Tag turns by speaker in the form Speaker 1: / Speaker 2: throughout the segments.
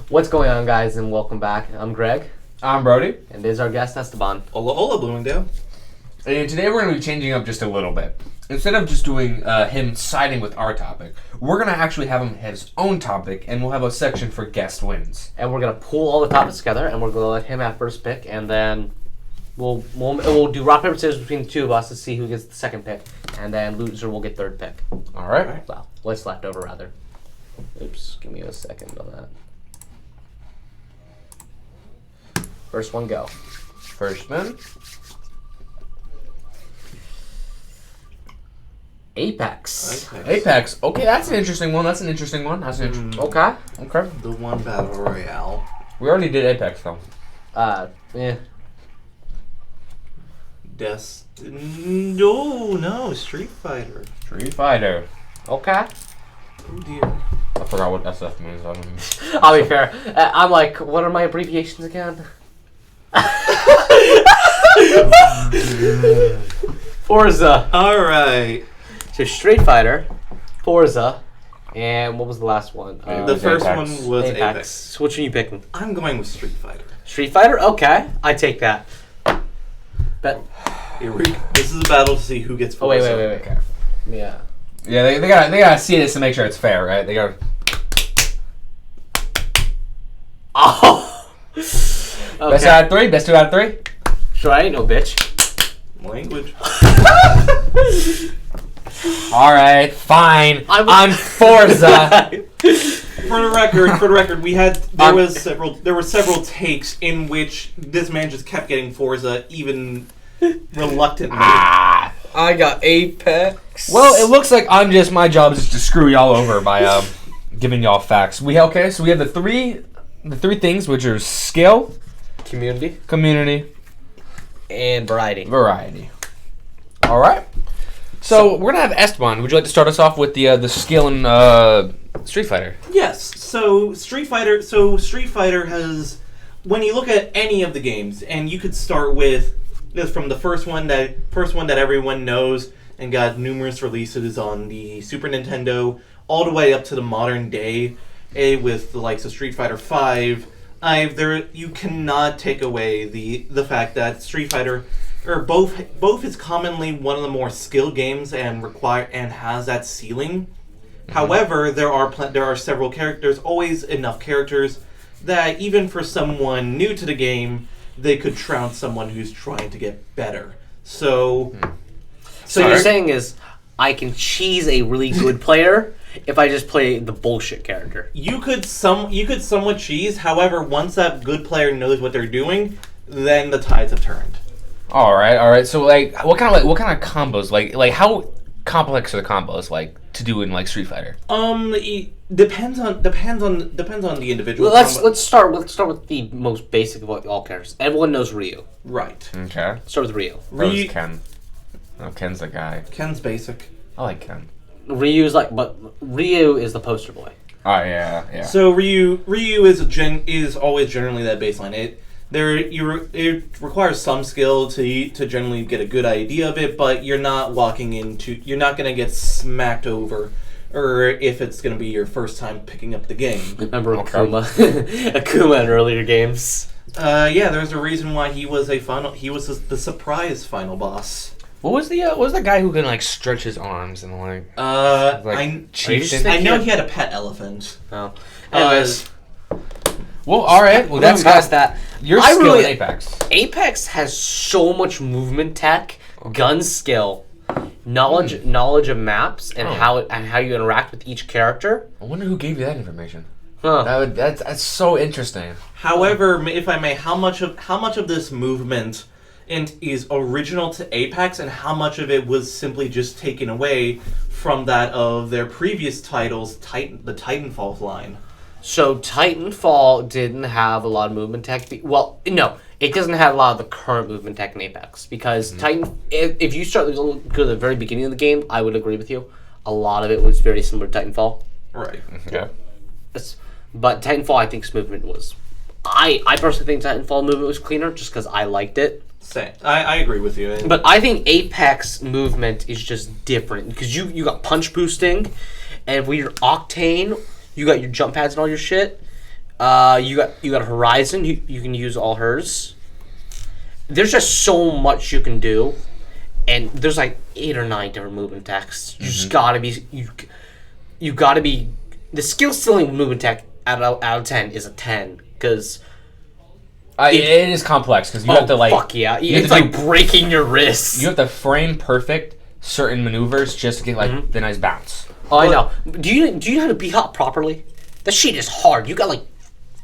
Speaker 1: What's going on, guys, and welcome back. I'm Greg.
Speaker 2: I'm Brody.
Speaker 1: And this is our guest, Esteban.
Speaker 3: Hola, hola, Bloomingdale.
Speaker 2: And today we're going to be changing up just a little bit. Instead of just doing him siding with our topic, we're going to actually have him have his own topic, and we'll have a section for guest wins.
Speaker 1: And we're going to pull all the topics together, and we're going to let him have first pick, and then we'll do rock, paper, scissors between the two of us to see who gets the second pick, and then loser will get third pick.
Speaker 2: All right.
Speaker 1: Well, what's left over, rather. Oops, give me a second on that. First one, go.
Speaker 2: First spin.
Speaker 1: Apex.
Speaker 2: Apex. Okay, that's an interesting one. Okay.
Speaker 1: Okay.
Speaker 3: The one battle royale.
Speaker 2: We already did Apex, though.
Speaker 1: Yeah.
Speaker 3: No, Street Fighter.
Speaker 2: Street Fighter.
Speaker 1: Okay.
Speaker 3: Oh dear.
Speaker 2: I forgot what SF means. I don't know.
Speaker 1: I'll be fair. I'm like, what are my abbreviations again? Forza.
Speaker 3: Alright.
Speaker 1: So Street Fighter, Forza, and what was the last one?
Speaker 3: The first
Speaker 2: Apex.
Speaker 3: one was Apex.
Speaker 1: So which one are you picking?
Speaker 3: I'm going with Street Fighter.
Speaker 1: Street Fighter? Okay. I take that. But
Speaker 3: This is a battle to see who gets
Speaker 1: oh wait.
Speaker 3: Forza.
Speaker 2: Okay.
Speaker 1: Yeah.
Speaker 2: Yeah, they gotta see this to make sure it's fair, right? They gotta.
Speaker 1: Oh. Okay.
Speaker 2: Best out of three. Best two out of three.
Speaker 1: Sure, I ain't no bitch.
Speaker 3: Language.
Speaker 2: All right, fine. I'm Forza.
Speaker 3: For the record, there were several takes in which this man just kept getting Forza, even reluctantly.
Speaker 1: I got Apex.
Speaker 2: Well, it looks like my job is just to screw y'all over by giving y'all facts. So we have the three things, which are skill, community,
Speaker 1: and
Speaker 2: variety. All right. So we're gonna have Esteban. Would you like to start us off with the skill in Street Fighter?
Speaker 3: Yes. So Street Fighter has, when you look at any of the games, and you could start with from the first one that everyone knows and got numerous releases on the Super Nintendo, all the way up to the modern day, with the likes of Street Fighter V. You cannot take away the fact that Street Fighter, or both is commonly one of the more skilled games and has that ceiling. Mm-hmm. However, there are several characters, always enough characters, that even for someone new to the game, they could trounce someone who's trying to get better. So
Speaker 1: you're saying is I can cheese a really good player if I just play the bullshit character.
Speaker 3: You could somewhat cheese. However, once that good player knows what they're doing, then the tides have turned.
Speaker 2: All right. So like, what kind of combos? Like how complex are the combos to do in Street Fighter?
Speaker 3: It depends on the individual.
Speaker 1: Well, let's start with the most basic of all characters. Everyone knows Ryu.
Speaker 3: Right.
Speaker 2: Okay.
Speaker 1: Start with Ryu.
Speaker 2: Ryu. Ken. No, Ken's the guy.
Speaker 3: Ken's basic.
Speaker 2: I like Ken.
Speaker 1: Ryu is the poster boy.
Speaker 2: Oh yeah.
Speaker 3: So Ryu is always generally that baseline. It requires some skill to generally get a good idea of it, but you're not going to get smacked over, or if it's going to be your first time picking up the game.
Speaker 1: Remember Akuma in earlier games?
Speaker 3: Yeah, there's a reason why he was the surprise final boss.
Speaker 2: What was the guy who can stretch his arms and
Speaker 3: I know he had a pet elephant.
Speaker 1: Oh. Anyways.
Speaker 2: Well, all right. Well,
Speaker 1: that's past that.
Speaker 2: Your skill in Apex.
Speaker 1: Apex has so much movement tech, gun skill, knowledge of maps, and how you interact with each character.
Speaker 2: I wonder who gave you that information.
Speaker 1: Huh.
Speaker 2: That's so interesting.
Speaker 3: However, if I may, how much of this movement is original to Apex, and how much of it was simply just taken away from that of their previous titles, the Titanfall line?
Speaker 1: So Titanfall didn't have a lot of movement tech. Well, no, it doesn't have a lot of the current movement tech in Apex because if you start to go to the very beginning of the game, I would agree with you. A lot of it was very similar to Titanfall.
Speaker 3: Right.
Speaker 2: Okay.
Speaker 1: But Titanfall, I think movement was. I personally think Titanfall movement was cleaner just because I liked it.
Speaker 3: Same. I agree with you.
Speaker 1: But I think Apex movement is just different because you got punch boosting, and with your Octane, you got your jump pads and all your shit. You got Horizon. You can use all hers. There's just so much you can do, and there's like 8 or 9 different movement techs. You just gotta be you gotta be the skill ceiling movement tech out of 10 is a 10 because.
Speaker 2: It is complex because you have to like.
Speaker 1: Fuck yeah! It's like breaking your wrists.
Speaker 2: You have to frame perfect certain maneuvers just to get like the nice bounce.
Speaker 1: Oh, I know. Do you know how to be hop properly? That shit is hard. You got like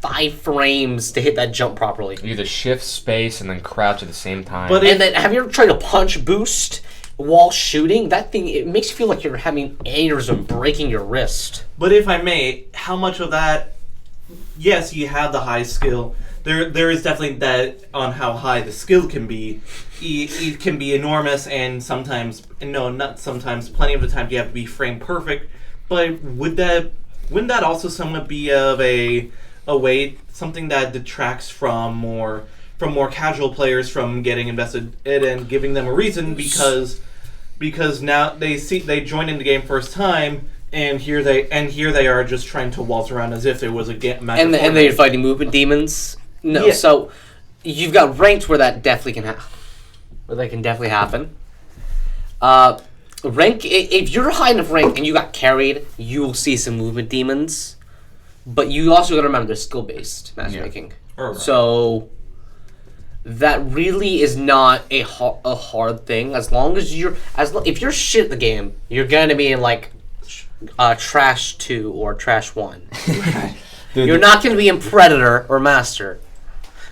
Speaker 1: 5 frames to hit that jump properly.
Speaker 2: You either shift, space, and then crouch at the same time.
Speaker 1: And then have you ever tried to punch boost while shooting? That thing, it makes you feel like you're having aneurysm breaking your wrist.
Speaker 3: But if I may, how much of that? Yes, you have the high skill. There is definitely that on how high the skill can be. It can be enormous, and sometimes, no, not sometimes, plenty of the time you have to be frame perfect. But wouldn't that also somewhat be of a way, something that detracts from more casual players from getting invested in and giving them a reason because now they join in the game first time. And here they are just trying to waltz around as if it was a match.
Speaker 1: And they're fighting movement demons. No, so you've got ranked where that definitely can definitely happen. Rank if you're high enough rank and you got carried, you will see some movement demons. But you also got to remember they're skill based matchmaking. Yeah. Right. So that really is not a hard thing as long as if you're shit at the game, you're gonna be in like. Trash 2 or Trash 1. You're not going to be in Predator or Master.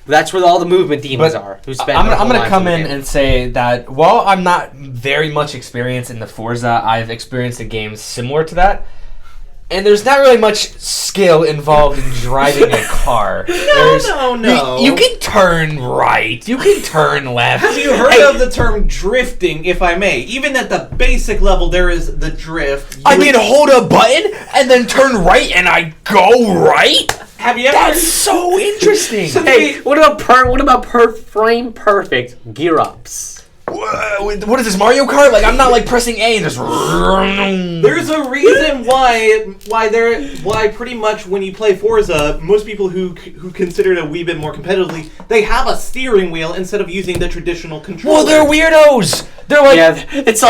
Speaker 1: That's where all the movement demons are.
Speaker 2: I'm going to come in and say that while I'm not very much experienced in the Forza, I've experienced a game similar to that. And there's not really much skill involved in driving a car.
Speaker 3: No.
Speaker 2: You can turn right. You can turn left.
Speaker 3: Have you heard of the term drifting, if I may? Even at the basic level, there is the drift.
Speaker 2: I can hold a button and then turn right and I go right?
Speaker 3: Have you ever...
Speaker 2: That's so interesting.
Speaker 1: Hey, what about frame perfect gear ups?
Speaker 2: What is this, Mario Kart? Like, I'm not like pressing A and just.
Speaker 3: There's a reason why pretty much when you play Forza, most people who consider it a wee bit more competitively, they have a steering wheel instead of using the traditional controller.
Speaker 2: Well, they're weirdos. They're like
Speaker 1: it's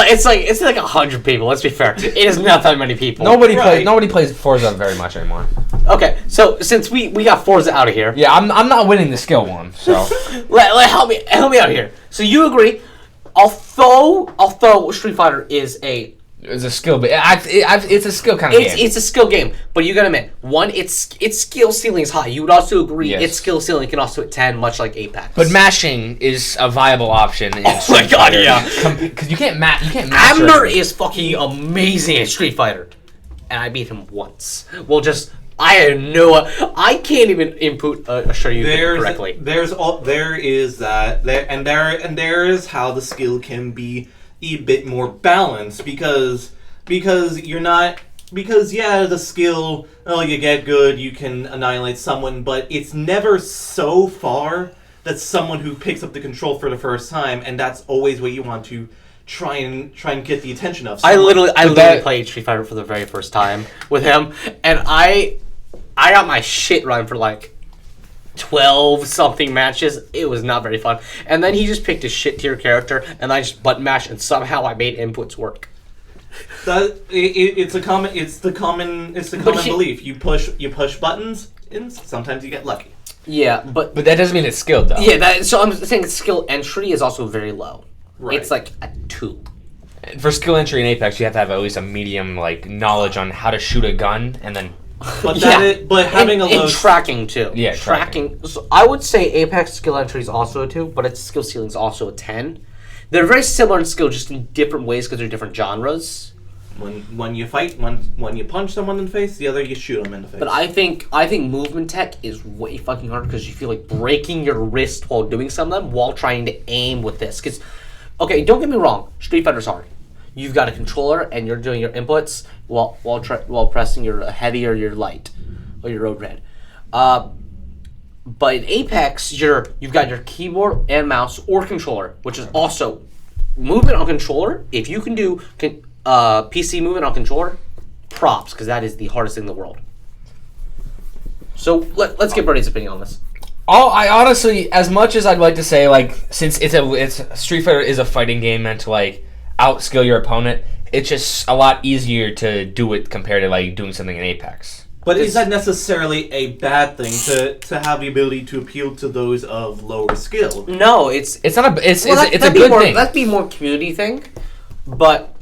Speaker 1: like 100 people. Let's be fair. It is not that many people.
Speaker 2: Nobody plays Forza very much anymore.
Speaker 1: Okay, so since we got Forza out of here,
Speaker 2: yeah, I'm not winning the skill one. So
Speaker 1: help me out here. So you agree? Although Street Fighter is a
Speaker 2: skill, but it's a skill kind of game.
Speaker 1: It's a skill game, but you gotta admit, one, its skill ceiling is high. You would also agree its skill ceiling can also hit 10, much like Apex.
Speaker 2: But mashing is a viable option. In
Speaker 1: Street Fighter. Yeah,
Speaker 2: because you can't match.
Speaker 1: Abner is fucking amazing at Street Fighter, and I beat him once. Well, I can't even input assure you correctly.
Speaker 3: There is how the skill can be a bit more balanced because the skill, you get good, you can annihilate someone, but it's never so far that someone who picks up the control for the first time, and that's always what you want to try and get the attention of someone.
Speaker 1: I literally played Street Fighter for the very first time with him, and I got my shit run for like 12 something matches. It was not very fun. And then he just picked a shit tier character, and I just button mashed, and somehow I made inputs work.
Speaker 3: It's the common belief. You push buttons, and sometimes you get lucky.
Speaker 1: Yeah, but
Speaker 2: that doesn't mean it's skilled though.
Speaker 1: Yeah, so I'm saying skill entry is also very low.
Speaker 3: Right.
Speaker 1: It's like a 2.
Speaker 2: For skill entry in Apex, you have to have at least a medium like knowledge on how to shoot a gun, and then.
Speaker 3: But having a low
Speaker 1: tracking too.
Speaker 2: Yeah,
Speaker 1: tracking. So I would say Apex skill entry is also a 2, but its skill ceiling is also a 10. They're very similar in skill, just in different ways because they're different genres.
Speaker 3: When you fight, when you punch someone in the face, the other you shoot them in the face.
Speaker 1: But I think movement tech is way fucking harder because you feel like breaking your wrist while doing some of them while trying to aim with this. Because, okay, don't get me wrong, Street Fighter's hard. You've got a controller and you're doing your inputs while pressing your heavy or your light or your road red. But in Apex, you've got your keyboard and mouse or controller, which is also movement on controller. If you can do PC movement on controller, props, because that is the hardest thing in the world. So let's get Bernie's opinion on this.
Speaker 2: I honestly, as much as I'd like to say, like, since it's Street Fighter is a fighting game meant to like outskill your opponent, it's just a lot easier to do it compared to like doing something in Apex.
Speaker 3: But is that necessarily a bad thing to have the ability to appeal to those of lower skill?
Speaker 1: No, it's
Speaker 2: not a it's a
Speaker 1: that'd
Speaker 2: good
Speaker 1: more,
Speaker 2: thing.
Speaker 1: That'd be more community thing, but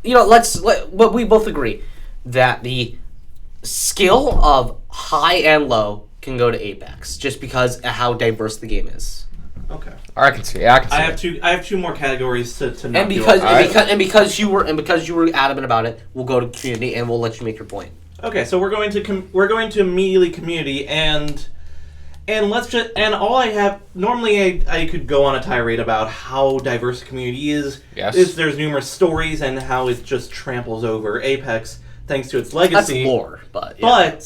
Speaker 1: but we both agree that the skill of high and low can go to Apex just because of how diverse the game is.
Speaker 3: Okay.
Speaker 2: I can see. I
Speaker 3: have two more categories to not
Speaker 1: And because you were adamant about it, we'll go to community and we'll let you make your point.
Speaker 3: Okay, so we're going to immediately community and let's just all I have normally I could go on a tirade about how diverse the community is.
Speaker 2: Yes.
Speaker 3: There's numerous stories and how it just tramples over Apex thanks to its legacy.
Speaker 1: That's lore, but yeah.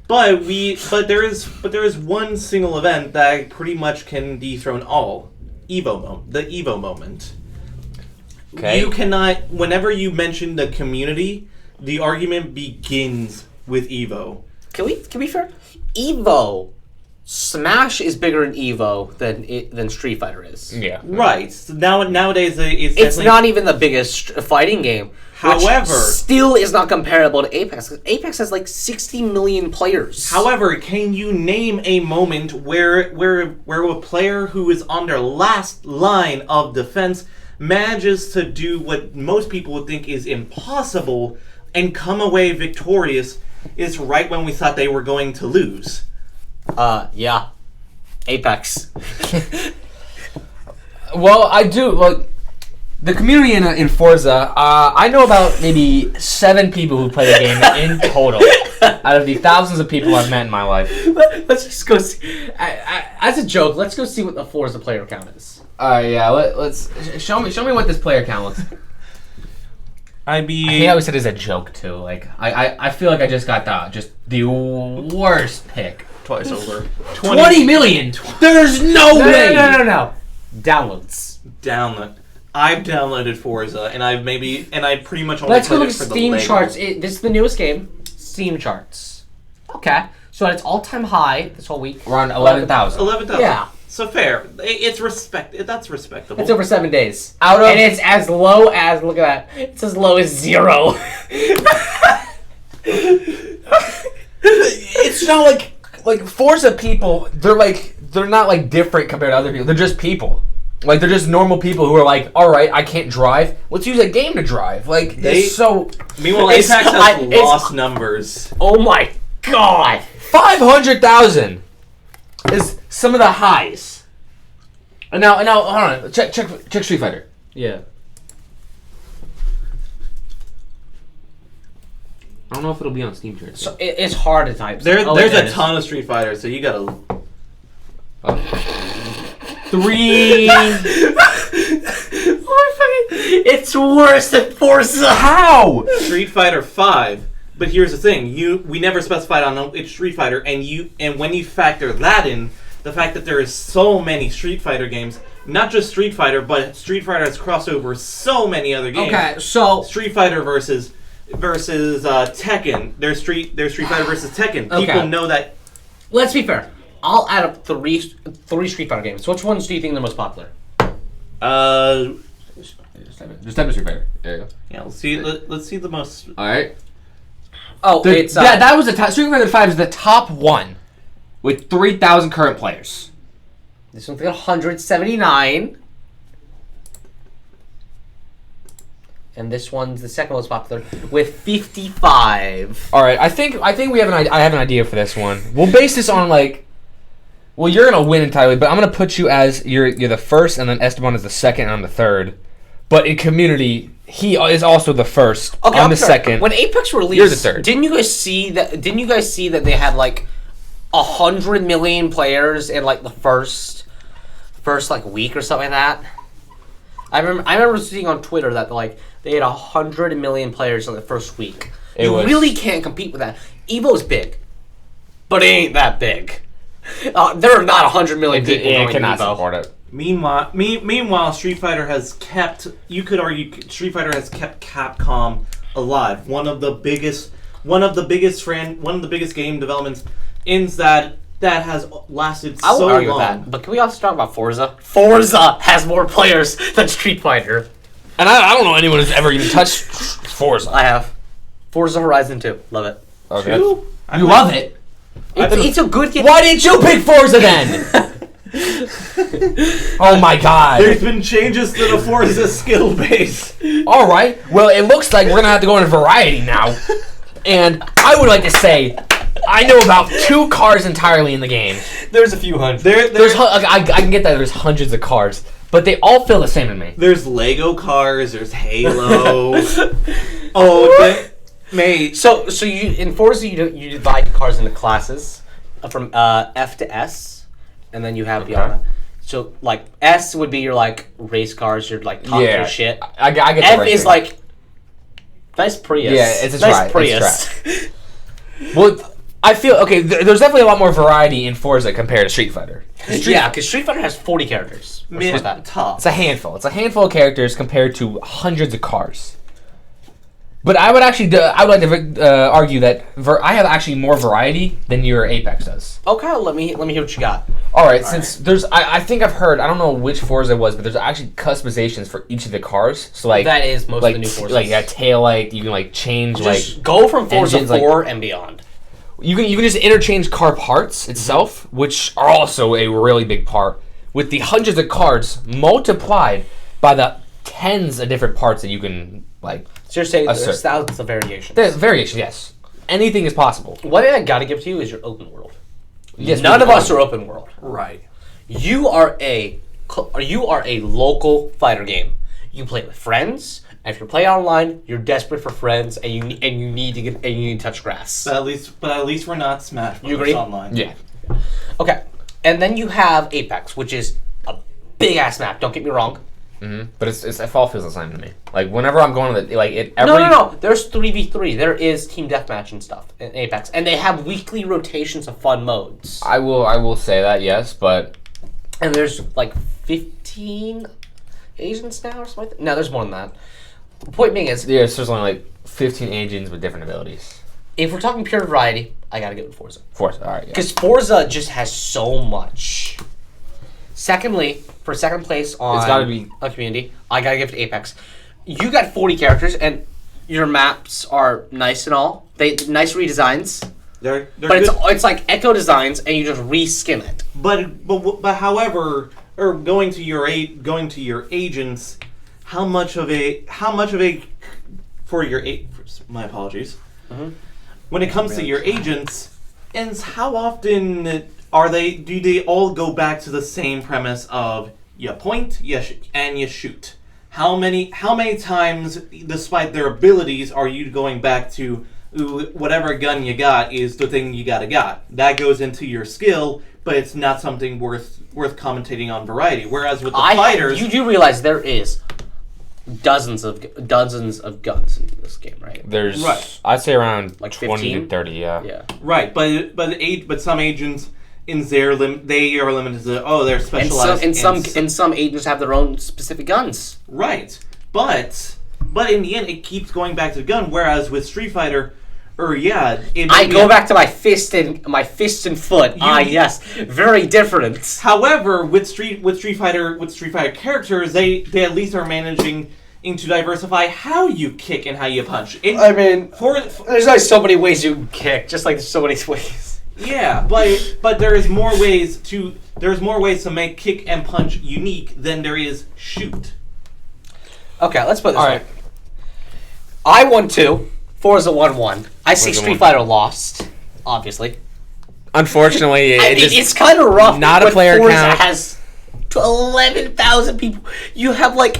Speaker 3: But there is one single event that pretty much can dethrone all. The Evo moment.
Speaker 2: Okay.
Speaker 3: You cannot. Whenever you mention the community, the argument begins with Evo.
Speaker 1: Can we be fair? Evo, Smash is bigger in Evo than Street Fighter is.
Speaker 2: Yeah.
Speaker 3: Right. So nowadays
Speaker 1: it's not even the biggest fighting game.
Speaker 3: However,
Speaker 1: still is not comparable to Apex. 'Cause Apex has like 60 million players.
Speaker 3: However, can you name a moment where a player who is on their last line of defense manages to do what most people would think is impossible and come away victorious is right when we thought they were going to lose?
Speaker 1: Yeah. Apex.
Speaker 2: Well, I do. Well, the community in Forza, I know about maybe 7 people who play the game in total. Out of the thousands of people I've met in my life.
Speaker 1: Let's just go see. As a joke, let's go see what the Forza player count is.
Speaker 2: Yeah. Let's show me what this player count looks like. I hate how we said it as a joke too. Like I feel like I just got the worst pick
Speaker 3: Twice over.
Speaker 2: 20 million. There's no way.
Speaker 1: No. Downloads.
Speaker 3: Download. I've downloaded Forza, and I pretty much only
Speaker 1: Let's go
Speaker 3: played
Speaker 1: look
Speaker 3: it
Speaker 1: at
Speaker 3: for the
Speaker 1: Steam
Speaker 3: Lego.
Speaker 1: charts. This is the newest game. Steam charts. Okay. So at its all-time high this whole week.
Speaker 2: Around 11,000.
Speaker 3: 11,000.
Speaker 1: Yeah.
Speaker 3: So fair. It's that's respectable.
Speaker 1: It's over 7 days.
Speaker 2: And
Speaker 1: it's as low as, look at that, it's as low as 0.
Speaker 2: It's not like Forza people. They're not like different compared to other people. They're just people. Like they're just normal people who are like, all right, I can't drive. Let's use a game to drive. Like
Speaker 3: Meanwhile, Apex has lost numbers.
Speaker 1: Oh my god!
Speaker 2: 500,000 is some of the highs. And now, hold on. Check Street Fighter.
Speaker 1: Yeah.
Speaker 2: I don't know if it'll be on Steam charts.
Speaker 1: So it's hard to type.
Speaker 3: There's a ton of Street Fighters, so you gotta.
Speaker 2: 3.
Speaker 1: It's worse than Forza.
Speaker 2: How?
Speaker 3: Street Fighter 5. But here's the thing: we never specified on it's Street Fighter, and when you factor that in, the fact that there is so many Street Fighter games, not just Street Fighter, but Street Fighter has crossed over so many other games.
Speaker 1: Okay, so
Speaker 3: Street Fighter versus Tekken. There's Street Fighter versus Tekken. People
Speaker 1: Okay.
Speaker 3: know that.
Speaker 1: let's be fair. I'll add up three Street Fighter games. Which ones do you think are the most popular?
Speaker 2: Just type in Street Fighter. There you go.
Speaker 3: Yeah, let's see the most.
Speaker 2: All right.
Speaker 1: Oh, it's
Speaker 2: that was the top. Street Fighter 5 is the top one with 3,000 current players.
Speaker 1: this one's got 179, and this one's the second most popular with 55.
Speaker 2: All right, I think we have I have an idea for this one. We'll base this on well, you're gonna win entirely, but I'm gonna put you as you're the first, and then Esteban is the second, and I'm the third. But in community, he is also the first.
Speaker 1: Okay,
Speaker 2: I'm the second.
Speaker 1: When Apex released,
Speaker 2: You're the third.
Speaker 1: Didn't you guys see that they had like 100 million players in like the first like week or something like that? I remember seeing on Twitter that like they had 100 million players in the first week. You really can't compete with that. Evo's big, but it ain't that big. There are not 100 million people going to
Speaker 2: cannot
Speaker 1: Evo.
Speaker 2: support it.
Speaker 3: Meanwhile, Street Fighter has kept. You could argue Street Fighter has kept Capcom alive. One of the biggest game developments ins that has lasted
Speaker 1: I
Speaker 3: so
Speaker 1: will argue
Speaker 3: long.
Speaker 1: with that. But can we also talk about Forza? Forza has more players than Street Fighter.
Speaker 2: And I don't know anyone who's ever even touched Forza.
Speaker 1: I have. Forza Horizon 2. Love it.
Speaker 2: Okay.
Speaker 3: Two?
Speaker 2: You love it.
Speaker 1: It's a good game.
Speaker 2: Why didn't you pick Forza then? Oh my god.
Speaker 3: There's been changes to the Forza skill base.
Speaker 2: Alright, well, it looks like we're gonna have to go into variety now. And I would like to say, I know about 2 cars entirely in the game.
Speaker 1: There's a few hundred.
Speaker 2: I can get that there's hundreds of cars, but they all feel the same to me.
Speaker 3: There's Lego cars, there's Halo. Oh, mate.
Speaker 1: So you in Forza you divide cars into classes from F to S, and then you have beyond that. So like S would be your like race cars, your like top tier shit.
Speaker 2: I get the
Speaker 1: F
Speaker 2: right
Speaker 1: is
Speaker 2: here.
Speaker 1: like nice Prius.
Speaker 2: Yeah, it's a
Speaker 1: nice
Speaker 2: track.
Speaker 1: Prius.
Speaker 2: Well, I feel okay. There's definitely a lot more variety in Forza compared to Street Fighter.
Speaker 1: Yeah, because Street Fighter has 40 characters.
Speaker 3: Mid
Speaker 1: That.
Speaker 3: top.
Speaker 2: It's a handful. It's a handful of characters compared to hundreds of cars. But I would actually, I would like to argue that I have actually more variety than your Apex does.
Speaker 1: Okay, let me hear what you got.
Speaker 2: All right, since there's, I think I've heard, I don't know which Forza it was, but there's actually customizations for each of the cars. So like
Speaker 1: That is most
Speaker 2: like
Speaker 1: of the new Forzas.
Speaker 2: like a tail light, you can like change
Speaker 1: Just go from Forza
Speaker 2: engines,
Speaker 1: 4 and beyond.
Speaker 2: You can just interchange car parts itself, which are also a really big part. With the hundreds of cars multiplied by the tens of different parts that you can like.
Speaker 1: So you're saying
Speaker 2: Assert.
Speaker 1: there's thousands of variations.
Speaker 2: There's variation, yes. Anything is possible.
Speaker 1: One thing I gotta give to you is your open world.
Speaker 2: Yes,
Speaker 1: None of us are open world.
Speaker 3: Right.
Speaker 1: You are a local fighter game. You play with friends. And if you're playing online, you're desperate for friends, and you need to touch grass.
Speaker 3: But at least we're not Smash Bros.
Speaker 1: You agree?
Speaker 3: Online.
Speaker 2: Yeah.
Speaker 1: Okay, and then you have Apex, which is a big ass map. Don't get me wrong.
Speaker 2: But it all feels the same to me. Like whenever I'm going to the
Speaker 1: No. There's 3v3. There is team deathmatch and stuff in Apex, and they have weekly rotations of fun modes.
Speaker 2: I will say that, yes, but
Speaker 1: And there's like 15 agents now or something like that. No, there's more than that. The point being is,
Speaker 2: there's only like 15 agents with different abilities.
Speaker 1: if we're talking pure variety, I gotta go with Forza.
Speaker 2: Forza, all right, yeah.
Speaker 1: Because Forza just has so much. Secondly, for second place on
Speaker 2: It's gotta be-
Speaker 1: a community, I gotta give it to Apex. You got 40 characters, and your maps are nice and all. They nice redesigns,
Speaker 3: They're
Speaker 1: but
Speaker 3: good.
Speaker 1: it's like Echo designs, and you just reskin it.
Speaker 3: But however, or going to your agents, how much of a for your my apologies. When it comes to your agents, and how often do they all go back to the same premise of you point, and you shoot? How many times, despite their abilities, are you going back to whatever gun you got is the thing you got? That goes into your skill, but it's not something worth commentating on variety. Whereas with the fighters,
Speaker 1: you do realize there is dozens of guns in this game, right?
Speaker 2: There's,
Speaker 3: Right.
Speaker 2: I'd say around
Speaker 1: Like
Speaker 2: 20
Speaker 1: 15?
Speaker 2: to 30, yeah.
Speaker 1: Yeah.
Speaker 3: right? But some agents in their they are limited to they're specialized.
Speaker 1: And some agents have their own specific guns.
Speaker 3: Right, but in the end, it keeps going back to the gun. Whereas with Street Fighter,
Speaker 1: I go back to my fist and foot. Yes, very different.
Speaker 3: However, with Street Fighter characters, they at least are managing to diversify how you kick and how you punch.
Speaker 1: There's like so many ways you can kick, just like there's so many ways.
Speaker 3: Yeah, but there's more ways to make kick and punch unique than there is shoot.
Speaker 1: Okay, let's put it this
Speaker 2: All
Speaker 1: way.
Speaker 2: right.
Speaker 1: I won 2. Forza won. I say
Speaker 2: Forza
Speaker 1: Street
Speaker 2: won.
Speaker 1: Fighter lost, obviously.
Speaker 2: Unfortunately,
Speaker 1: It's kind of rough.
Speaker 2: not a
Speaker 1: when
Speaker 2: player
Speaker 1: Forza
Speaker 2: count.
Speaker 1: has 11,000 people. You have like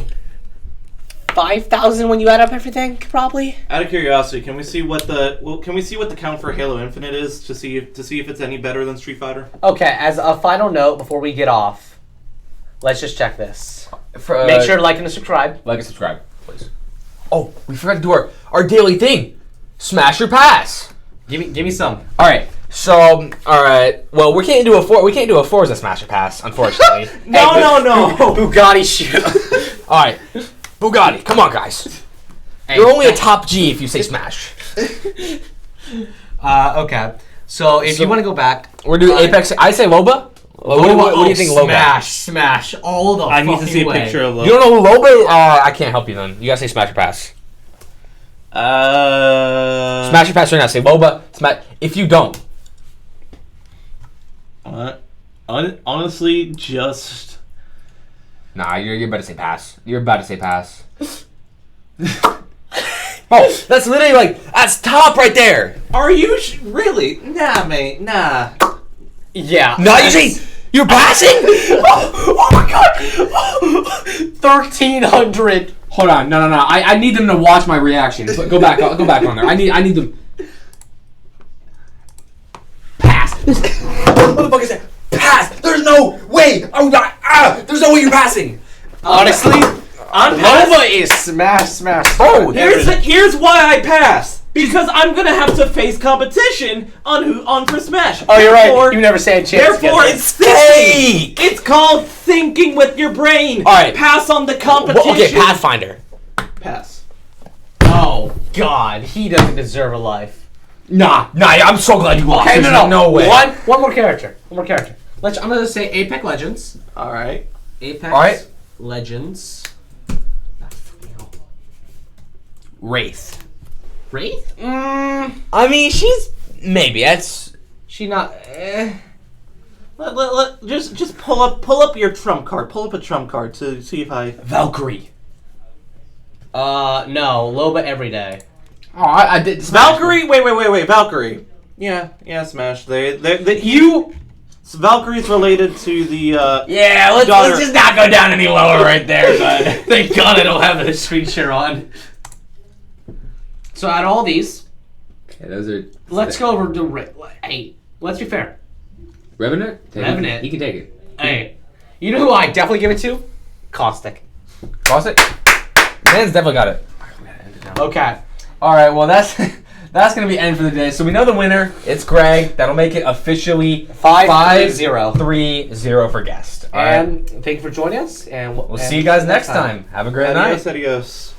Speaker 1: 5,000 when you add up everything, probably.
Speaker 3: Out of curiosity, can we see what the count for Halo Infinite is to see if it's any better than Street Fighter?
Speaker 1: Okay, as a final note before we get off, let's just check this.
Speaker 2: For,
Speaker 1: Make sure to like and subscribe.
Speaker 2: Like and subscribe, please. Oh, we forgot to do our daily thing. Smash or pass.
Speaker 1: Give me some.
Speaker 2: All right. So, all right. Well, we can't do a Forza Smash or pass, unfortunately.
Speaker 3: No.
Speaker 1: Bugatti shoot.
Speaker 2: All right. Bugatti, come on, guys.
Speaker 1: Hey,
Speaker 2: You're only a top G if you say Smash.
Speaker 1: Okay. So if you want to go back,
Speaker 2: We're doing Apex. I say Loba. What do you think, Loba?
Speaker 1: Smash all the
Speaker 3: I need to
Speaker 1: fucking
Speaker 3: see a
Speaker 1: way.
Speaker 3: picture of Loba.
Speaker 2: You don't know who Loba? I can't help you then. You gotta say Smash or Pass. Smash or Pass right now. Say Loba. Smash. If you don't,
Speaker 3: honestly, just
Speaker 2: nah, you're about to say Pass. You're about to say Pass. Oh, that's literally like that's top right there.
Speaker 3: are you really? Nah, mate, nah.
Speaker 1: Yeah.
Speaker 2: No, you say you're passing. Oh my god.
Speaker 1: 1,300.
Speaker 2: Hold on, no. I need them to watch my reaction. Go back on there. I need them. Pass. What the fuck is that? Pass. There's no way. Oh god. There's no way you're passing.
Speaker 1: Honestly,
Speaker 3: I'm
Speaker 1: Nova is smash.
Speaker 2: Oh,
Speaker 3: Here's why I pass. Because I'm gonna have to face competition on for Smash.
Speaker 1: Oh, you're
Speaker 3: Therefore-
Speaker 1: right. You never say a chance.
Speaker 3: Therefore, it's thinking. It's called thinking with your brain.
Speaker 2: All right.
Speaker 3: Pass on the competition.
Speaker 2: Okay, Pathfinder.
Speaker 3: Pass.
Speaker 1: Oh God, he doesn't deserve a life.
Speaker 2: Nah. I'm so glad you lost.
Speaker 1: Okay,
Speaker 2: There's
Speaker 1: no
Speaker 2: way.
Speaker 1: One more character. I'm gonna say Apex Legends.
Speaker 3: All right.
Speaker 1: Apex
Speaker 2: All right.
Speaker 1: Legends.
Speaker 2: Wraith.
Speaker 1: Wraith?
Speaker 2: I mean, she's maybe that's.
Speaker 1: She not.
Speaker 3: Just pull up your trump card. Pull up a trump card to see if I.
Speaker 2: Valkyrie.
Speaker 1: No. Loba every day.
Speaker 2: Oh, I did. Smash.
Speaker 3: Valkyrie. Wait. Valkyrie. Yeah. Smash. Valkyrie's related to the.
Speaker 2: Yeah, let's just not go down any lower right there, bud.
Speaker 1: Thank God I don't have a screen share on. So out of all these,
Speaker 2: Okay, those are.
Speaker 1: let's go over to. Hey, let's be fair.
Speaker 2: Revenant.
Speaker 1: Revenant.
Speaker 2: He can take it.
Speaker 1: Hey, you know who I definitely give it to? Caustic.
Speaker 2: Toss it. Man's definitely got it.
Speaker 1: Okay.
Speaker 2: All right. Well, that's gonna be end for the day. So we know the winner. It's Greg. That'll make it officially
Speaker 1: 5-3-0.
Speaker 2: 3-0 for guest. All right.
Speaker 1: And thank you for joining us. And
Speaker 2: We'll see you guys next time. Have a great night.
Speaker 3: Adios.